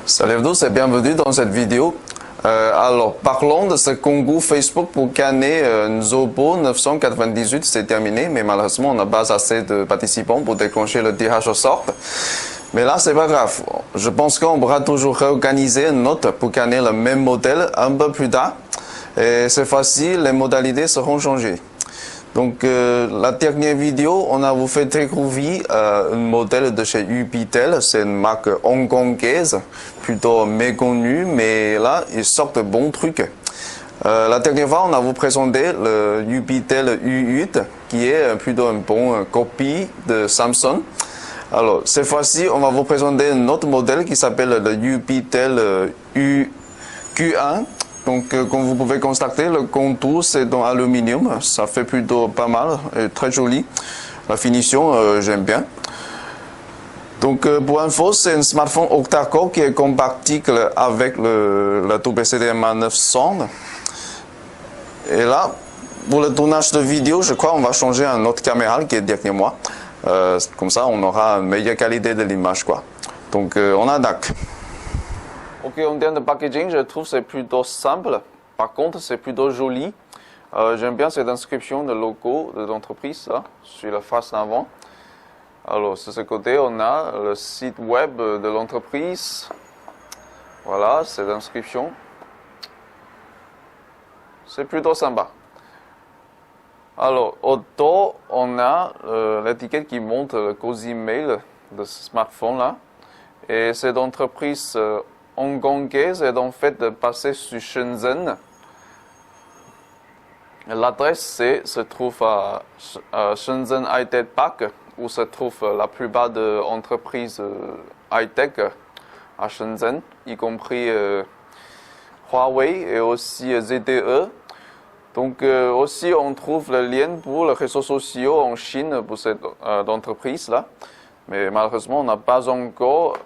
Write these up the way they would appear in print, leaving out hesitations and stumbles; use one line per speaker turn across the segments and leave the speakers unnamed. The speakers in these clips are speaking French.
Salut à tous et bienvenue dans cette vidéo. Alors, parlons de ce concours Facebook pour gagner Zobo 998. C'est terminé, mais malheureusement, on n'a pas assez de participants pour déclencher le tirage au sort. Mais là, c'est pas grave. Je pense qu'on pourra toujours réorganiser une autre pour gagner le même modèle un peu plus tard. Et cette fois-ci, les modalités seront changées. Donc, la dernière vidéo, on a vous fait découvrir un modèle de chez Ubitel. C'est une marque hongkongaise, plutôt méconnue, mais là, ils sortent de bons trucs. La dernière fois, on a vous présenté le Ubitel U8, qui est plutôt une bonne copie de Samsung. Alors, cette fois-ci, on va vous présenter un autre modèle qui s'appelle le Ubitel Q1. Donc, comme vous pouvez constater, le contour c'est en aluminium, ça fait plutôt pas mal et très joli. La finition, j'aime bien. Donc, pour info, c'est un smartphone octa-core qui est compatible avec la tour CDMA 900. Et là, pour le tournage de vidéo, je crois qu'on va changer un autre caméra qui est derrière moi. Comme ça, on aura une meilleure qualité de l'image, quoi. Donc, on attaque. Ok, en termes de packaging, je trouve c'est plutôt simple. Par contre, c'est plutôt joli. J'aime bien cette inscription de logo de l'entreprise sur la face d'avant. Alors, sur ce côté, on a le site web de l'entreprise. Voilà, cette inscription. C'est plutôt sympa. Alors, au dos, on a l'étiquette qui montre le code email de ce smartphone-là. Et cette entreprise hongkongaise est en fait passée sur Shenzhen. L'adresse se trouve à Shenzhen High-Tech Park, où se trouvent la plupart des entreprises high-tech à Shenzhen, y compris Huawei et aussi ZTE. Donc aussi on trouve le lien pour les réseaux sociaux en Chine pour cette entreprise-là. Mais malheureusement, on n'a pas encore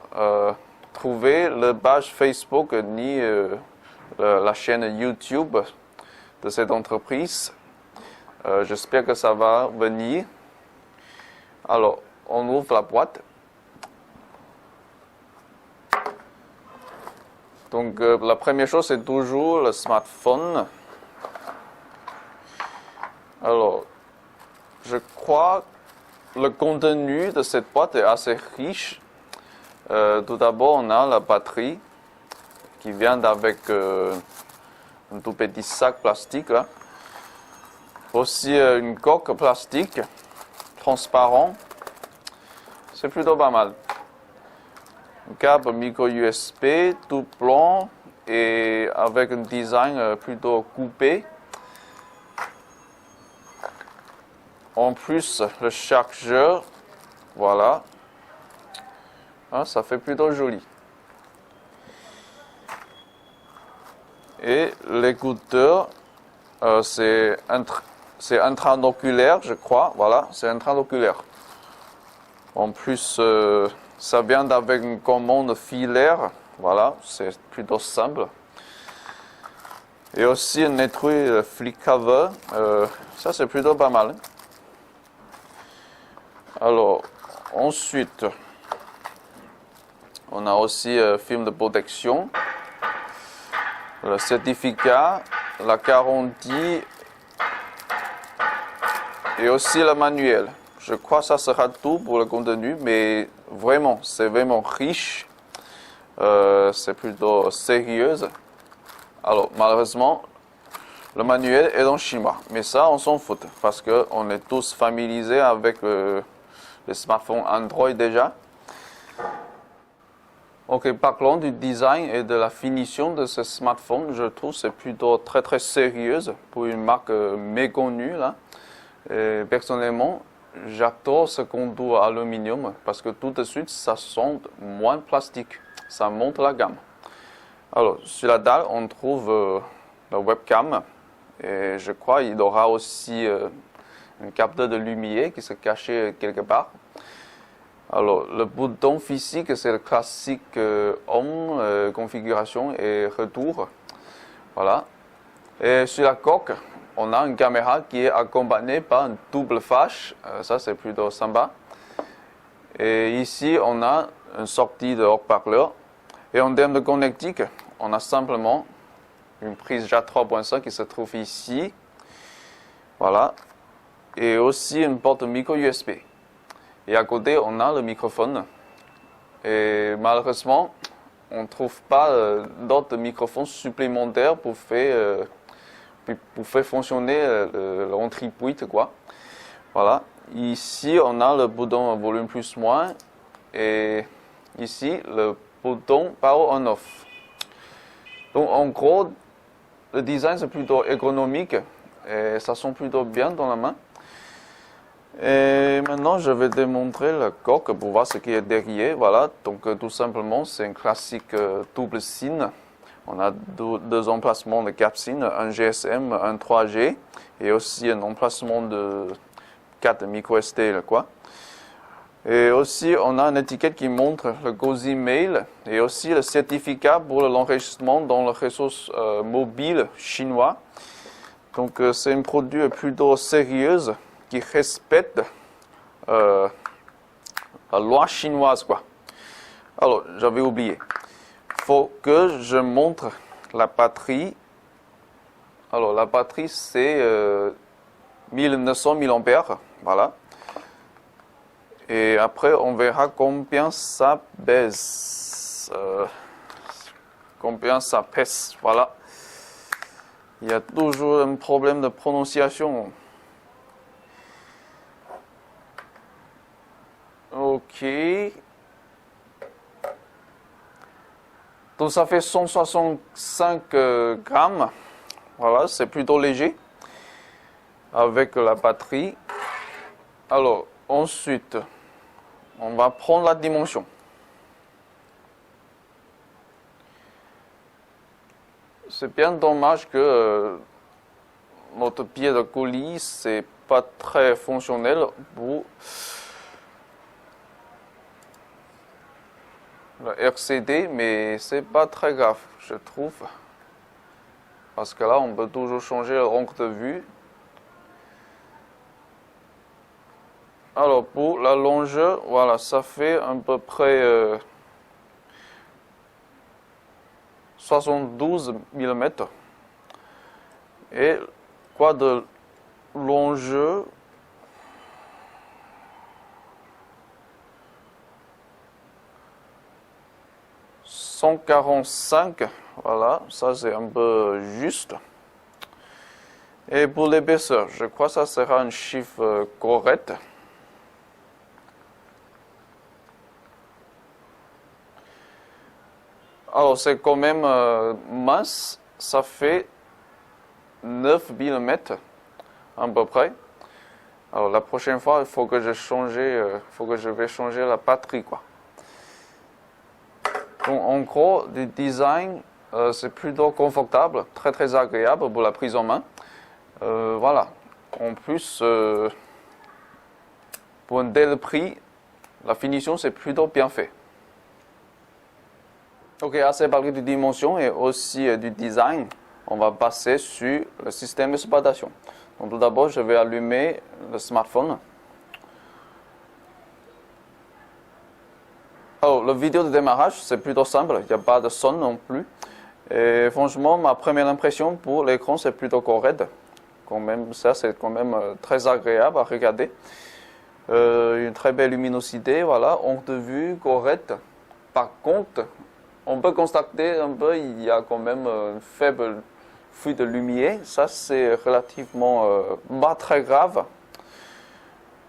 trouvé la page Facebook ni la chaîne YouTube de cette entreprise. J'espère que ça va venir. Alors, on ouvre la boîte. Donc, la première chose, c'est toujours le smartphone. Alors, je crois que le contenu de cette boîte est assez riche. Tout d'abord, on a la batterie qui vient avec un tout petit sac plastique là. Aussi une coque plastique transparent. C'est plutôt pas mal. Un câble micro USB tout blanc et avec un design plutôt coupé. En plus, le chargeur, voilà. Ça fait plutôt joli. Et l'écouteur, c'est intraoculaire, je crois. Voilà, c'est intraoculaire. En plus, ça vient avec une commande filaire. Voilà, c'est plutôt simple. Et aussi un étui flip cover. Ça, c'est plutôt pas mal. Alors, ensuite, on a aussi film de protection, le certificat, la garantie et aussi le manuel. Je crois que ça sera tout pour le contenu, mais vraiment, c'est vraiment riche. C'est plutôt sérieuse. Alors, malheureusement, le manuel est en chinois, mais ça, on s'en fout parce qu'on est tous familiarisés avec les smartphones Android déjà. Ok, parlons du design et de la finition de ce smartphone. Je trouve que c'est plutôt très très sérieuse pour une marque méconnue là. Et personnellement, j'adore ce contour aluminium parce que tout de suite ça sent moins plastique. Ça monte la gamme. Alors sur la dalle, on trouve la webcam et je crois qu'il y aura aussi un capteur de lumière qui se cachait quelque part. Alors, le bouton physique, c'est le classique on, configuration et retour. Voilà. Et sur la coque, on a une caméra qui est accompagnée par une double flash. Ça, c'est plutôt sympa. Et ici, on a une sortie de haut-parleur. Et en termes de connectique, on a simplement une prise JAT 3.5 qui se trouve ici. Voilà. Et aussi une porte micro USB. Et à côté, on a le microphone. Et malheureusement, on ne trouve pas d'autres microphones supplémentaires pour faire fonctionner l'entrée-puite, quoi. Voilà. Ici, on a le bouton volume plus moins. Et ici, le bouton power on off. Donc, en gros, le design c'est plutôt ergonomique et ça sent plutôt bien dans la main. Et maintenant, je vais démontrer la coque pour voir ce qui est derrière. Voilà, donc tout simplement, c'est un classique double SIM. On a deux emplacements de cap SIM, un GSM, un 3G et aussi un emplacement de 4 micro SD, quoi. Et aussi, on a une étiquette qui montre le Gozi Mail et aussi le certificat pour l'enregistrement dans le réseau mobile chinois. Donc, c'est un produit plutôt sérieux qui respecte la loi chinoise, quoi. Alors, j'avais oublié. Il faut que je montre la batterie. Alors, la batterie, c'est 1900 mAh. Voilà. Et après, on verra combien ça baisse. Combien ça pèse. Voilà. Il y a toujours un problème de prononciation. Ok. Donc ça fait 165 grammes. Voilà, c'est plutôt léger. Avec la batterie. Alors, ensuite, on va prendre la dimension. C'est bien dommage que notre pied de colis, c'est pas très fonctionnel pour le RCD, mais c'est pas très grave, je trouve. Parce que là, on peut toujours changer le angle de vue. Alors, pour la longueur, voilà, ça fait à peu près 72 mm. Et quoi de longueur? « 145, voilà, ça c'est un peu juste. Et pour l'épaisseur, je crois que ça sera un chiffre correct. Alors, c'est quand même mince, ça fait 9 mm à peu près. Alors, la prochaine fois, il faut que je vais changer la batterie, quoi. Donc, en gros, le design, c'est plutôt confortable, très très agréable pour la prise en main. Voilà. En plus, pour un tel prix, la finition, c'est plutôt bien fait. Ok, assez parlé de dimension et aussi du design. On va passer sur le système d'exploitation. Donc tout d'abord, je vais allumer le smartphone. Alors, la vidéo de démarrage, c'est plutôt simple. Il n'y a pas de son non plus. Et franchement, ma première impression pour l'écran, c'est plutôt correct. Quand même, ça, c'est quand même très agréable à regarder. Une très belle luminosité, voilà. Angle de vue correct. Par contre, on peut constater un peu il y a quand même une faible fuite de lumière. Ça, c'est relativement pas très grave.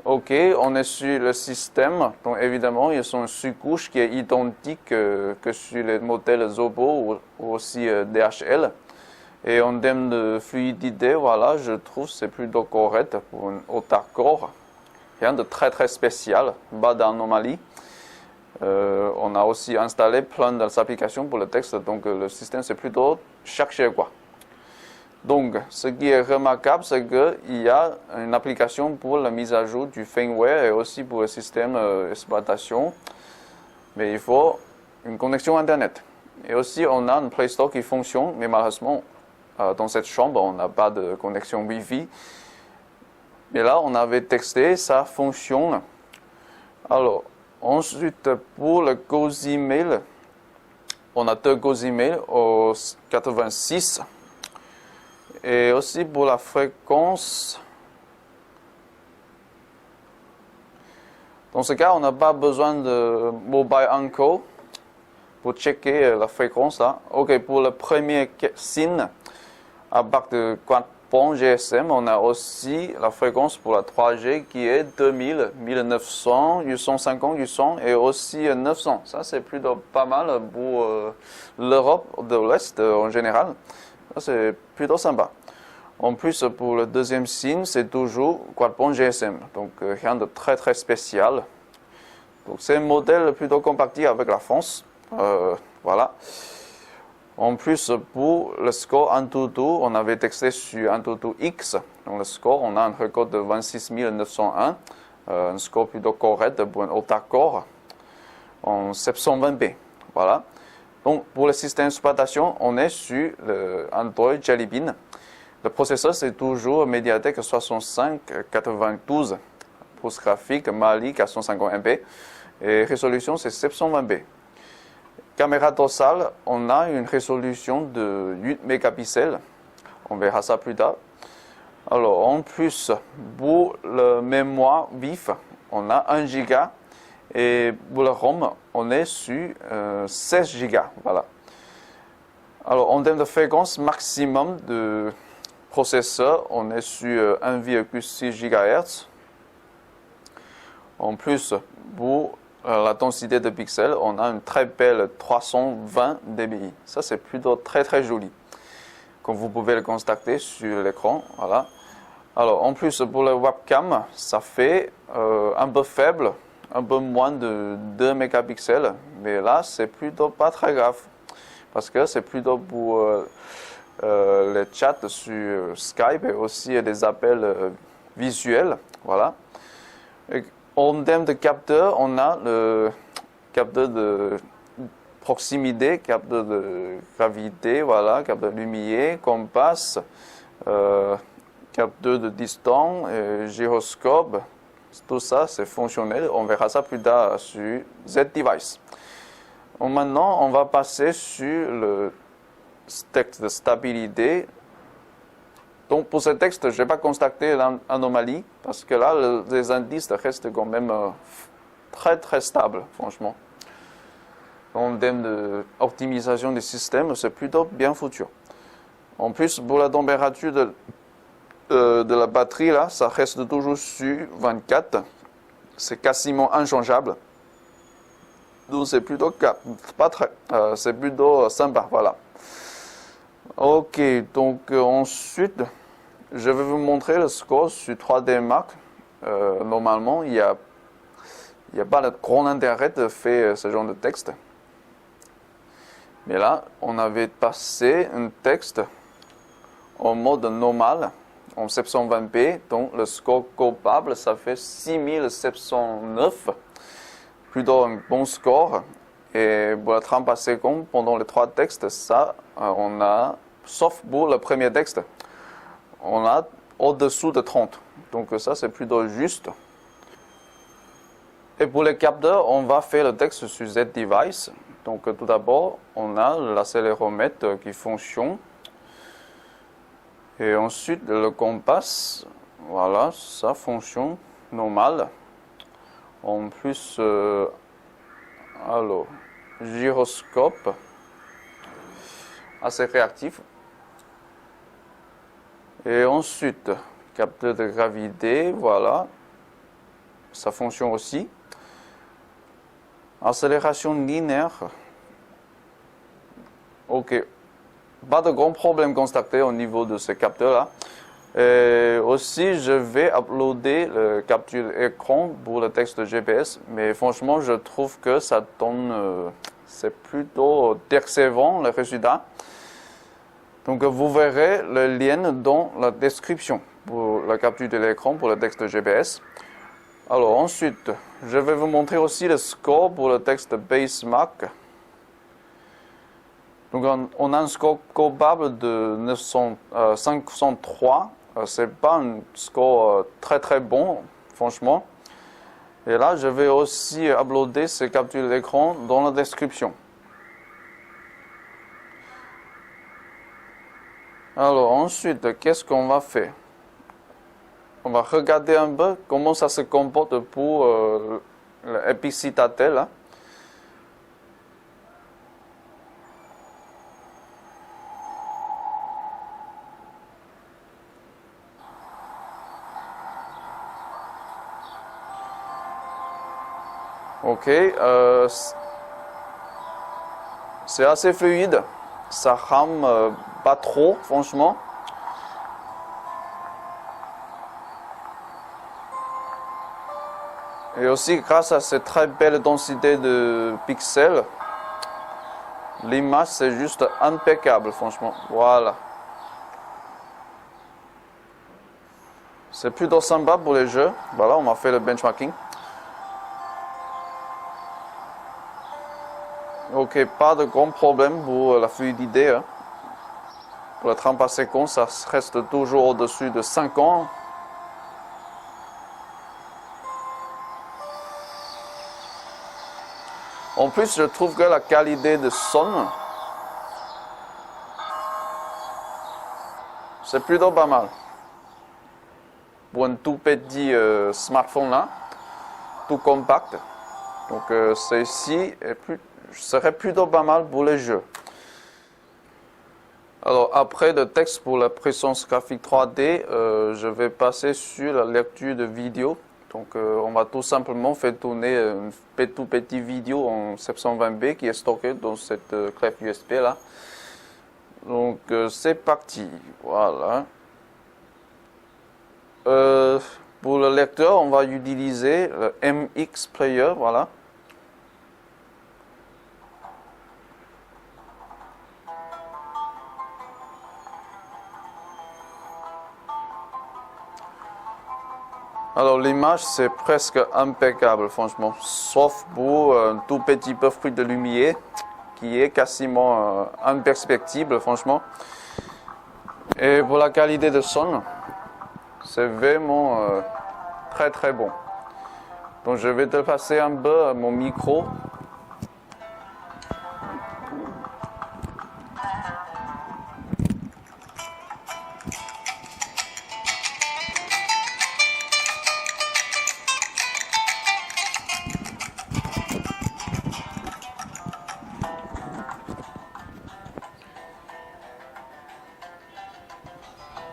Ok, on est sur le système. Donc, évidemment, ils sont une sous-couche qui est identique que sur les modèles Zobo ou aussi DHL. Et en termes de fluidité, voilà, je trouve que c'est plutôt correct pour un octa-core. Rien de très très spécial, pas d'anomalie. On a aussi installé plein d'applications pour le texte, donc le système c'est plutôt cherché, quoi. Donc, ce qui est remarquable, c'est qu'il y a une application pour la mise à jour du firmware et aussi pour le système d'exploitation. Mais il faut une connexion Internet. Et aussi, on a un Play Store qui fonctionne, mais malheureusement, dans cette chambre, on n'a pas de connexion Wi-Fi. Mais là, on avait testé, ça fonctionne. Alors, ensuite, pour le Gozi Mail, on a 2 gros emails au 86. Et aussi pour la fréquence, dans ce cas, on n'a pas besoin de mobile encode pour checker la fréquence là. Ok, pour le premier signe, à partir de 4 ponts GSM, on a aussi la fréquence pour la 3G qui est 2000, 1900, 850, 800 et aussi 900. Ça, c'est plutôt pas mal pour l'Europe de l'Ouest en général. Ça, c'est plutôt sympa. En plus, pour le deuxième signe, c'est toujours quad pont GSM. Donc, rien de très très spécial. Donc, c'est un modèle plutôt compatible avec la France. Voilà. En plus, pour le score AnTuTu, on avait texté sur AnTuTu X. Donc, le score, on a un record de 26 901. Un score plutôt correct pour un octa-core en 720p. Voilà. Donc, pour le système d'exploitation, on est sur le Android Jelly Bean. Le processeur, c'est toujours Mediatek 6592. Pouce graphique, Mali 450 MP. Et résolution, c'est 720p. Caméra dorsale, on a une résolution de 8 mégapixels. On verra ça plus tard. Alors, en plus, pour le mémoire vif, on a 1 Go. Et pour le ROM, on est sur 16 Go. Voilà. Alors, en termes de fréquence maximum de processeur, on est sur 1,6 GHz. En plus, pour la densité de pixels, on a une très belle 320 dpi. Ça, c'est plutôt très très joli. Comme vous pouvez le constater sur l'écran. Voilà. Alors, en plus, pour le webcam, ça fait un peu faible, un peu moins de 2 mégapixels. Mais là, c'est plutôt pas très grave. Parce que c'est plutôt pour les chats sur Skype et aussi des appels visuels. Voilà. Et en termes de capteur, on a le capteur de proximité, capteur de gravité, voilà, capteur de lumière, compas, capteur de distance, gyroscope. Tout ça, c'est fonctionnel. On verra ça plus tard sur Z-Device. Maintenant, on va passer sur le texte de stabilité. Donc, pour ce texte, je n'ai pas constaté l'anomalie, parce que là, les indices restent quand même très, très stables, franchement. En termes d'optimisation du système, c'est plutôt bien foutu. En plus, pour la température de la batterie, là, ça reste toujours sur 24. C'est quasiment inchangeable. Donc, c'est plutôt pas très, c'est plutôt sympa, voilà. Ok, donc ensuite, je vais vous montrer le score sur 3D Mark. Normalement, il n'y a pas de grand intérêt de faire ce genre de texte. Mais là, on avait passé un texte en mode normal, en 720p. Donc, le score coupable, ça fait 6709. Plutôt un bon score. Et pour la 30 secondes, pendant les 3 textes, ça, on a, sauf pour le premier texte, on a au-dessous de 30. Donc ça, c'est plutôt juste. Et pour les capteurs, on va faire le texte sur Z-Device. Donc tout d'abord, on a l'accéléromètre qui fonctionne. Et ensuite, le compas, voilà, ça fonctionne normal. En plus, alors, gyroscope, assez réactif. Et ensuite, capteur de gravité, voilà, ça fonctionne aussi. Accélération linéaire, ok, pas de grands problèmes constatés au niveau de ce capteur-là. Et aussi, je vais uploader le capture écran pour le texte de GPS, mais franchement, je trouve que ça donne, c'est plutôt décevant le résultat. Donc, vous verrez le lien dans la description pour la capture de l'écran pour le texte de GPS. Alors, ensuite, je vais vous montrer aussi le score pour le texte BaseMark. Donc, on a un score coupable de 503. C'est pas un score très très bon, franchement. Et là, je vais aussi uploader ces captures d'écran dans la description. Alors ensuite, qu'est-ce qu'on va faire? On va regarder un peu comment ça se comporte pour l'épicitatel. Hein. Ok, c'est assez fluide, ça rame pas trop, franchement. Et aussi, grâce à cette très belle densité de pixels, l'image c'est juste impeccable, franchement. Voilà. C'est plutôt sympa pour les jeux. Voilà, on m'a fait le benchmarking. Ok, pas de grand problème pour la fluidité. Hein. Pour la 30 secondes, ça reste toujours au-dessus de 5 ans. En plus, je trouve que la qualité de son, c'est plutôt pas mal. Pour un tout petit smartphone là, tout compact. Donc ceci serait plutôt pas mal pour les jeux. Alors après le texte pour la présence graphique 3D, je vais passer sur la lecture de vidéo. Donc on va tout simplement faire tourner un tout petit vidéo en 720p qui est stocké dans cette clé USB là. Donc c'est parti, voilà. Pour le lecteur, on va utiliser le MX Player, voilà. Alors l'image c'est presque impeccable franchement, sauf pour un tout petit peu fruit de lumière qui est quasiment imperceptible franchement. Et pour la qualité de son, c'est vraiment très très bon. Donc je vais te passer un peu mon micro.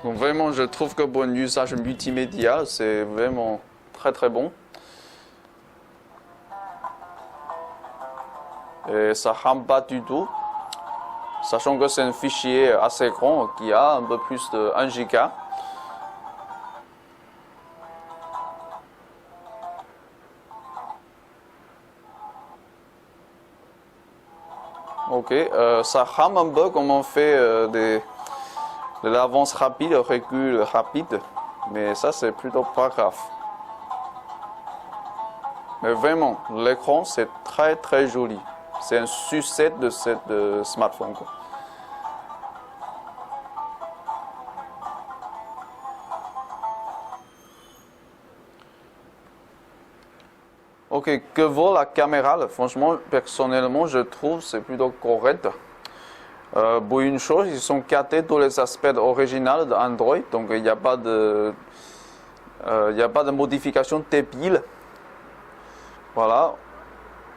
Donc vraiment, je trouve que pour un usage multimédia, c'est vraiment très très bon. Et ça rame pas du tout, sachant que c'est un fichier assez grand qui a un peu plus de 1 giga. Ok, ça rame un peu comme on fait de l'avance rapide, recul rapide, mais ça c'est plutôt pas grave. Mais vraiment, l'écran c'est très très joli. C'est un succès de cette smartphone. Quoi. Ok, que vaut la caméra? Franchement, personnellement, je trouve c'est plutôt correct. Pour une chose, ils sont captés tous les aspects originaux d'Android, donc il n'y a pas de, modification débile. Voilà.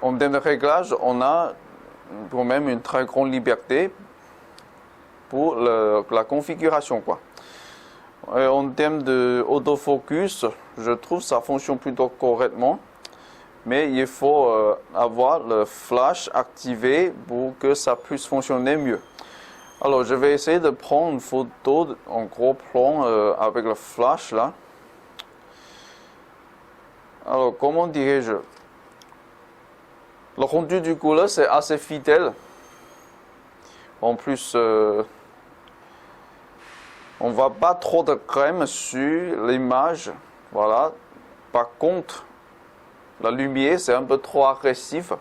En termes de réglage, on a quand même une très grande liberté pour la configuration, quoi. Et en termes de autofocus, je trouve que ça fonctionne plutôt correctement. Mais il faut avoir le flash activé pour que ça puisse fonctionner mieux. Alors, je vais essayer de prendre une photo en gros plan avec le flash là. Alors, comment dirais-je? Le rendu du couleur, c'est assez fidèle. En plus, on voit pas trop de crème sur l'image. Voilà. Par contre, la lumière, c'est un peu trop agressif.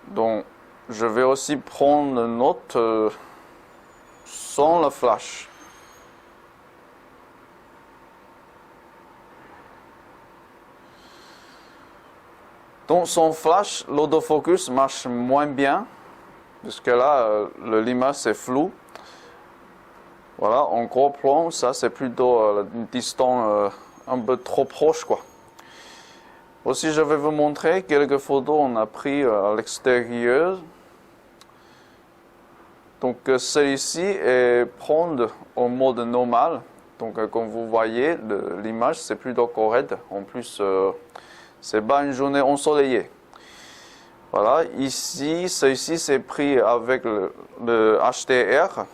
Donc, je vais aussi prendre une autre sans le flash. Donc, sans flash, l'autofocus marche moins bien. puisque là, l'image c'est flou. Voilà, en gros plan, ça c'est plutôt une distance un peu trop proche, quoi. Aussi, je vais vous montrer quelques photos qu'on a prises à l'extérieur. Donc, celle-ci est prendre au mode normal. Donc, comme vous voyez, l'image c'est plutôt correct. En plus, c'est pas une journée ensoleillée. Voilà, ici, celle-ci c'est pris avec le HDR.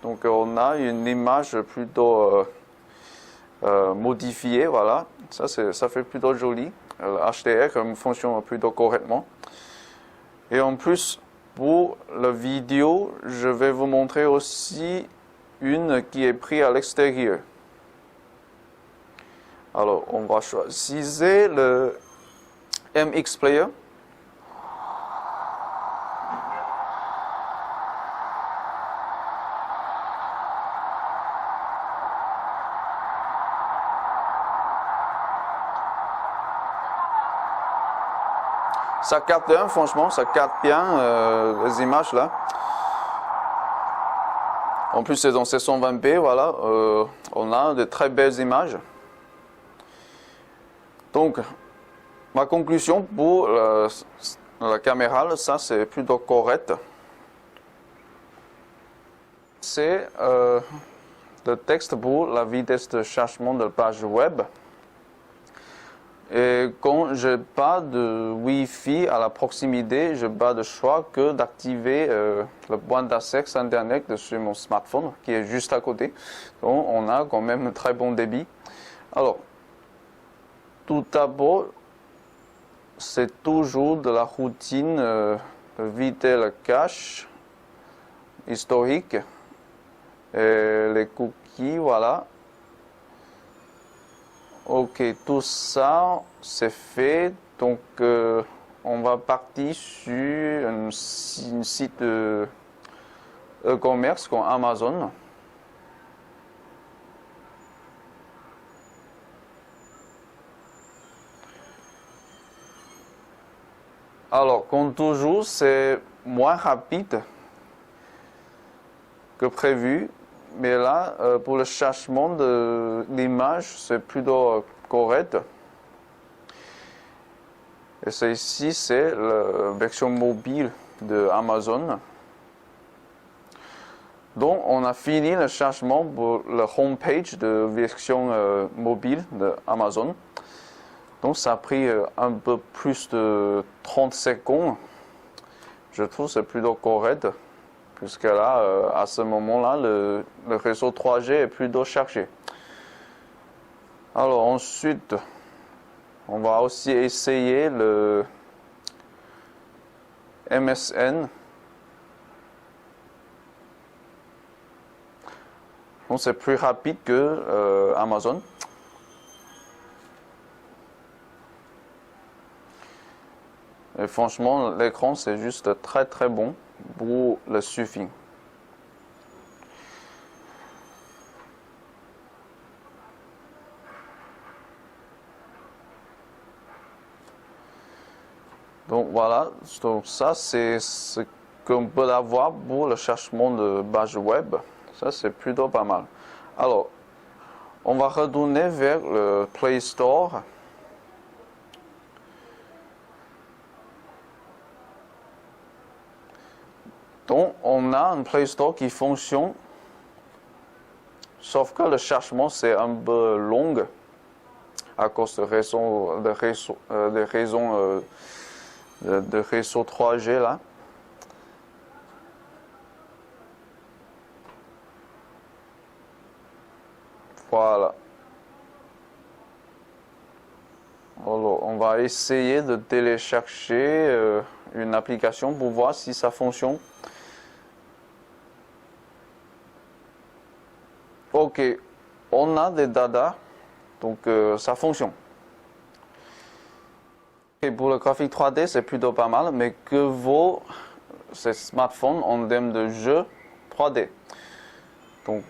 Donc, on a une image plutôt modifiée. Voilà, ça fait plutôt joli. Le HDR fonctionne plutôt correctement. Et en plus, pour la vidéo, je vais vous montrer aussi une qui est prise à l'extérieur. Alors, on va choisir le MX Player. Ça capte bien, franchement, ça capte bien les images là. En plus, c'est dans 720p, voilà, on a de très belles images. Donc, ma conclusion pour la caméra, ça c'est plutôt correct. C'est le texte pour la vitesse de chargement de la page web. Et quand je n'ai pas de Wi-Fi à la proximité, je n'ai pas de choix que d'activer le point d'accès Internet sur mon smartphone qui est juste à côté. Donc on a quand même un très bon débit. Alors, tout d'abord, c'est toujours de la routine de vider le cache historique et les cookies, voilà. Ok, tout ça c'est fait, donc on va partir sur un site de e-commerce comme Amazon. Alors, comme toujours, c'est moins rapide que prévu. Mais là, pour le chargement de l'image, c'est plutôt correct. Et celle-ci, c'est la version mobile de Amazon. Donc, on a fini le chargement pour la homepage de version mobile de Amazon. Donc, ça a pris un peu plus de 30 secondes. Je trouve que c'est plutôt correct. Puisque là, à ce moment-là, le réseau 3G est plutôt chargé. Alors ensuite, on va aussi essayer le MSN. Donc c'est plus rapide que Amazon. Et franchement, l'écran c'est juste très très bon pour le surfing. Donc voilà, donc ça c'est ce qu'on peut avoir pour le chargement de page web. Ça c'est plutôt pas mal. Alors, on va retourner vers le Play Store. Donc, on a un Play Store qui fonctionne, sauf que le chargement c'est un peu long à cause de raisons de réseau 3G là. Voilà. Alors, on va essayer de télécharger une application pour voir si ça fonctionne. Ok, on a des data, donc ça fonctionne. Et pour le graphique 3D, c'est plutôt pas mal, mais que vaut ces smartphones en termes de jeu 3D? Donc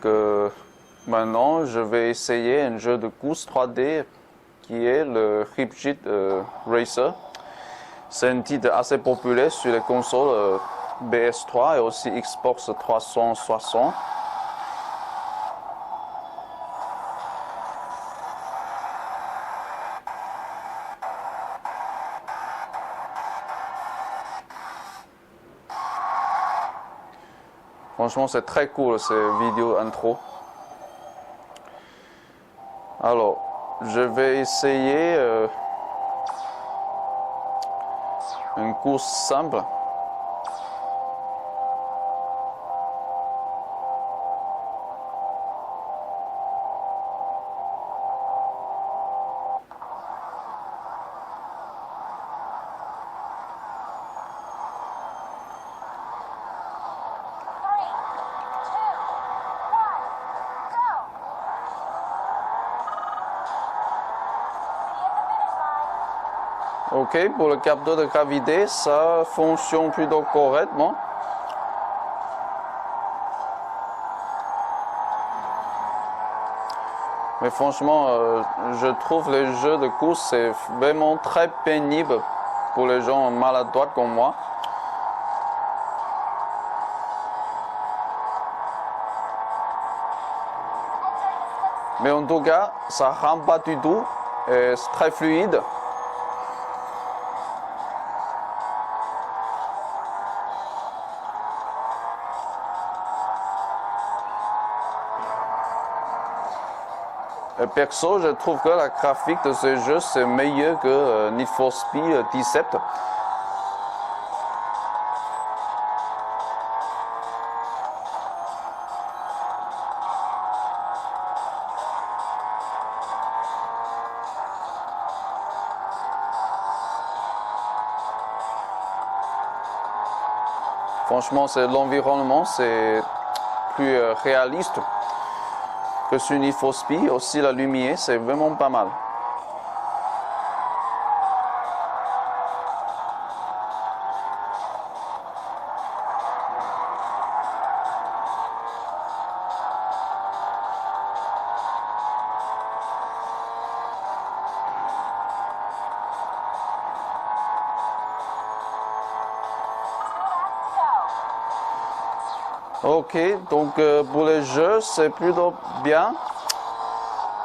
maintenant, je vais essayer un jeu de course 3D qui est le Ripjit Racer. C'est un titre assez populaire sur les consoles BS3 et aussi Xbox 360. Franchement, c'est très cool ces vidéos intro. Alors, je vais essayer une course simple. Ok, pour le capteur de gravité, ça fonctionne plutôt correctement. Mais franchement, je trouve les jeux de course, c'est vraiment très pénible pour les gens maladroits comme moi. Mais en tout cas, ça ne rame pas du tout et c'est très fluide. Perso, je trouve que la graphique de ce jeu c'est meilleur que Need for Speed 17. Franchement, l'environnement c'est plus réaliste que sur Need for Speed. Aussi la lumière, c'est vraiment pas mal. Ok, donc pour les jeux, c'est plutôt bien,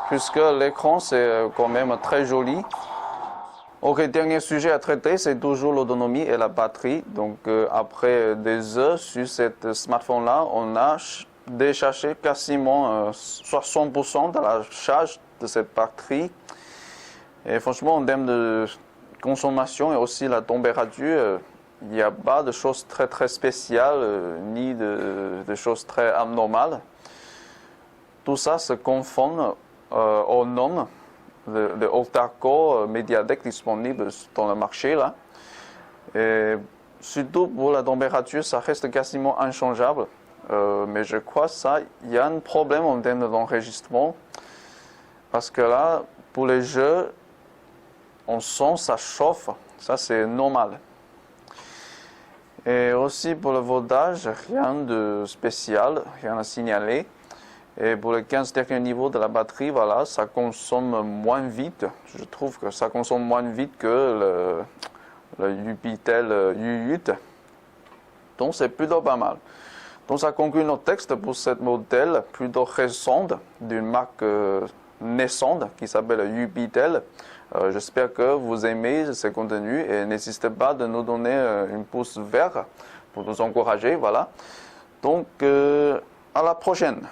puisque l'écran, c'est quand même très joli. Ok, dernier sujet à traiter, c'est toujours l'autonomie et la batterie. Donc après des heures sur cette smartphone-là, on a déchargé quasiment 60% de la charge de cette batterie. Et franchement, en termes de consommation et aussi la température, il n'y a pas de choses très spéciales, ni de choses très anormales. Tout ça se confond aux normes de octa-core MediaTek disponibles dans le marché là. Et surtout pour la température, ça reste quasiment inchangeable. Mais je crois qu'il y a un problème en termes d'enregistrement. Parce que là, pour les jeux, on sent ça chauffe. Ça, c'est normal. Et aussi pour le voltage, rien de spécial, rien à signaler. Et pour les 15 derniers niveaux de la batterie, voilà, ça consomme moins vite. Je trouve que ça consomme moins vite que le Yubitel U8. Donc c'est plutôt pas mal. Donc ça conclut notre texte pour ce modèle plutôt récent d'une marque naissante qui s'appelle Yubitel. J'espère que vous aimez ce contenu et n'hésitez pas de nous donner un pouce vert pour nous encourager. Voilà. Donc à la prochaine.